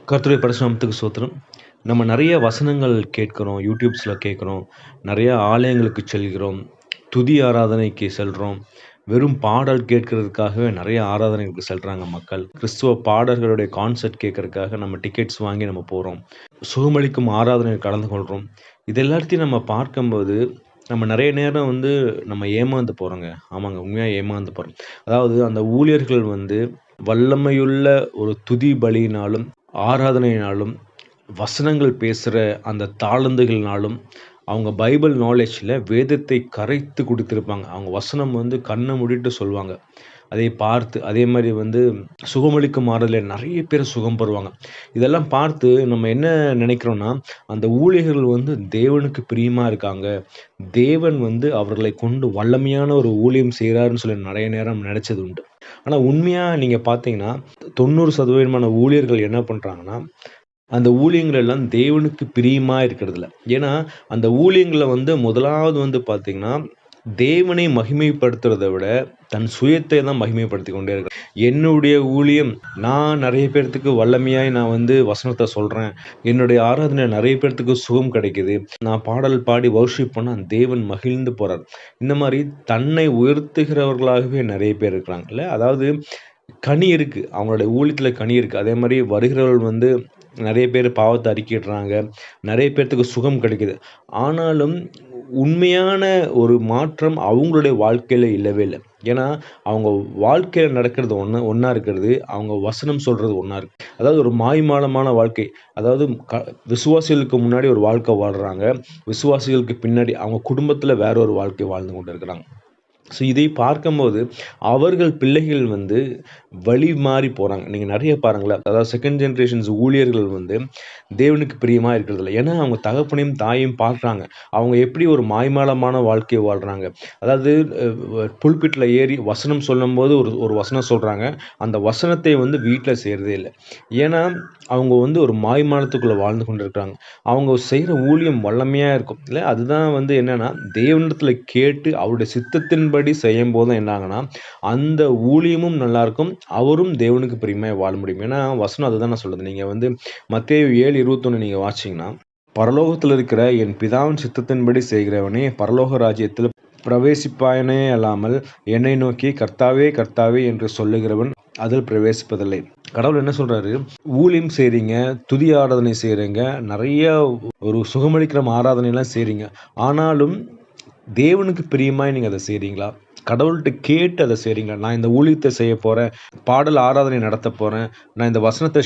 கர்த்தருடைய பரிசுநாமத்துக்கு ஸ்தோத்திரம். நம்ம நெறைய வசனங்கள் கேட்கிறோம். யூடியூப்ஸ்ல கேட்கிறோம். நெறைய ஆலயங்களுக்கு செல்கிறோம். துதி ஆராதனைக்கு செல்றோம். வெறும் பாடல் கேட்கிறதுக்காகவே நெறைய ஆராதனைகளுக்கு செல்றாங்க மக்கள். கிறிஸ்துவ பாடல்களுடைய கான்சர்ட் கேட்கறதுக்காக நம்ம டிக்கெட்ஸ் வாங்கி நம்ம போறோம். சுகமளிக்கும் ஆராதனையில் கலந்து கொள்றோம். இது எல்லாத்தையும் நம்ம பார்க்கும்போது, நம்ம நெறைய நேரம் நம்ம ஏமாந்து போறோங்க. ஆமாங்க, உண்மையா ஏமாந்து போறோம். அதாவது அந்த ஊழியர்கள் வல்லமையுள்ள ஒரு துதி பலியினாலும், ஆராதனையினாலும், வசனங்கள் பேசுற அந்த தாளந்துகள்னாலும், அவங்க பைபிள் நாலேட்ஜ்ல வேதத்தை கரைத்து குடுத்திருப்பாங்க. அவங்க வசனம் கண்ண மூடிட்டு சொல்லுவாங்க. அதை பார்த்து அதே மாரி சுகமளிக்கும் ஆறுதல்ல நெறைய பேர் சுகம் பெறுவாங்க. இதெல்லாம் பார்த்து நம்ம என்ன நினைக்கிறோம்னா, அந்த ஊழியர்கள் தேவனுக்கு பிரியமா இருக்காங்க. தேவன் அவர்களை கொண்டு வல்லமையான ஒரு ஊழியம் செய்றாருன்னு சொல்லி நெறைய நேரம் நெனச்சது உண்டு. ஆனா உண்மையா நீங்க பார்த்தீங்கன்னா, 90% ஊழியர்கள் என்ன பண்றாங்கன்னா, அந்த ஊழியங்கள் எல்லாம் தேவனுக்கு பிரியமா இருக்கிறதில்ல. ஏன்னா, அந்த ஊழியங்கள்ல முதலாவது பார்த்தீங்கன்னா, தேவனை மகிமைப்படுத்துறத விட, தன் சுயத்தை தான் மகிமைப்படுத்திக் கொண்டே இருக்காங்க. என்னுடைய ஊழியம், நான் நெறைய பேர்த்துக்கு வல்லமையாய் நான் வசனத்த சொல்றேன். என்னுடைய ஆராதனையில நெறைய பேர்த்துக்கு சுகம் கிடைக்குது. நான் பாடல் பாடி வொர்ஷிப் பண்ணா தேவன் மகிழ்ந்து போறார். இந்த மாரி தன்னை உயர்த்துகிறவர்களாகவே நெறைய பேர் இருக்கிறாங்கல்ல. அதாவது கனி இருக்கு. அவங்களுடைய ஊழியத்தில கனி இருக்கு. அதே மாரி வருகிறவர்கள் நெறைய பேர் பாவத்த அறிக்கையிடுறாங்க. நெறைய பேத்துக்கு சுகம் கிடைக்குது. ஆனாலும் உண்மையான ஒரு மாற்றம் அவங்களுடைய வாழ்க்கையில இல்லவே இல்ல. ஏன்னா, அவங்க வாழ்க்கையில நடக்கிறது ஒண்ணா இருக்கிறது. அவங்க வசனம் சொல்றது ஒண்ணா இருக்கு. அதாவது ஒரு மாய்மாலமான வாழ்க்கை. அதாவது விசுவாசிகளுக்கு முன்னாடி ஒரு வாழ்க்கை வாழ்றாங்க. விசுவாசிகளுக்கு பின்னாடி அவங்க குடும்பத்தில வேற ஒரு வாழ்க்கை வாழ்ந்து கொண்டு இருக்கிறாங்க. ஸோ இதை பார்க்கும்போது, அவர்கள் பிள்ளைகள் வழி மாறி போறாங்க. நீங்க நெறைய பாருங்களேன். அதாவது செகண்ட் ஜெனரேஷன்ஸ் ஊழியர்கள் தேவனுக்கு பிரியமா இருக்கிறதில்ல. ஏன்னா, அவங்க தகப்பனையும், தாயையும் பார்க்குறாங்க. அவங்க எப்படி ஒரு மாய்மாலமான வாழ்க்கை வாழ்றாங்க. அதாவது புல்பிட்ல ஏறி வசனம் சொல்லும்போது ஒரு வசனம் சொல்றாங்க. அந்த வசனத்தை வீட்ல செய்றதே இல்ல. ஏன்னா, அவங்க ஒரு மாய்மாலத்துக்குள்ள வாழ்ந்து கொண்டிருக்கிறாங்க. அவங்க செய்ற ஊழியம் வல்லமையா இருக்கும். இல்ல அதுதான் என்னன்னா, தேவனிடத்துல கேட்டு அவருடைய சித்தத்தின்படி செய்யும்போது என்ன ஆகும்னா, அந்த ஊழியமும் நல்லாருக்கும். அவரும் தேவனுக்கு பிரியமாய் வாழ முடியும். ஏன்னா, வசனம் அதுதான் நான் சொல்லுது. நீங்க மத்தேயு 7:21 நீங்க வாசிச்சீங்கன்னா, பரலோகத்தில இருக்கிற என் பிதாவின் சித்தத்தின்படி செய்கிறவனே பரலோக ராஜ்யத்தில் பிரவேசிப்பானே அல்லாமல், என்னை நோக்கி கர்த்தாவே, கர்த்தாவே என்று சொல்லுகிறவன் அதில் பிரவேசிப்பதில்லை. கடவுள் என்ன சொல்றாரு? ஊழியம் செய்றீங்க, துதி ஆராதனை செய்றீங்க, நெறைய ஒரு சுகமளிக்கிற ஆராதனைலாம் செய்றீங்க. ஆனாலும் தேவனுக்கு பிரியமாய் நீங்க அத செய்றீங்களா? கடவுள்ட்ட கேட்டு அத செய்றீங்களா? நான் இந்த ஊழியத்த செய்ய போறேன். பாடல் ஆராதனை நடத்தப் போறேன். நான் இந்த வசனத்த